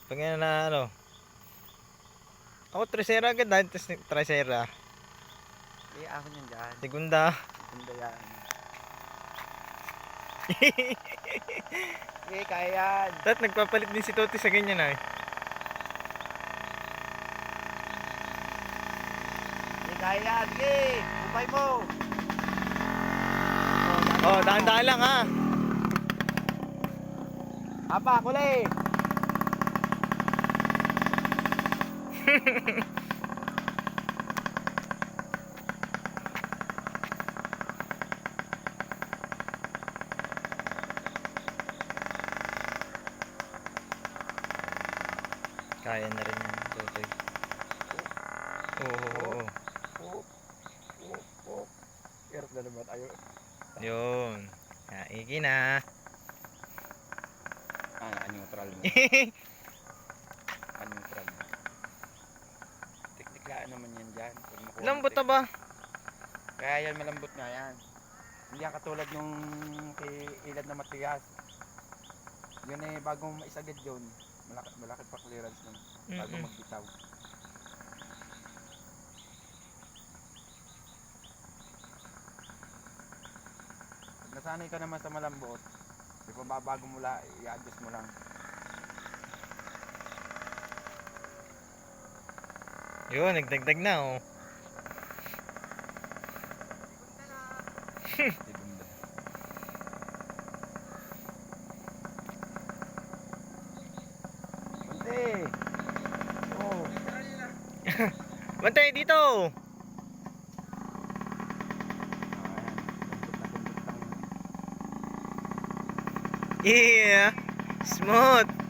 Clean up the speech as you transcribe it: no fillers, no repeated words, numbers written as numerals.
Pag yan na ano. Ako tresera agad dahil tresera. Eh, ako nyan dyan. Segunda. Ganda yan. Eh, kaya yan. Tat nagpapalit din si Toti sa ganyan ay. Eh, kaya yan. Sige, bumay mo. Oh, dahan-dahan lang ha. Apa, kulay. Kaya na rin yan, Totoy. Oo. Hirap na naman tayo. Yun. Kaigi na. Neutral mo. Neutral mo. Tiktiklaan naman yan dyan. Lambot na ba? Kaya yan, malambot nga yan. Hindi yan katulad nung kay ilad na matigas. Yun eh, bago maisagad yun, malaki pa clearance nun. Bago magbitaw. Pag nasanay ka naman sa malambot, di ba bago mula, i-adjust mo lang. Yun, nagdagdag na oh. Segunda. Bante! Oh! Bantay dito. Ayan, lambot na. Yeah. Smooth.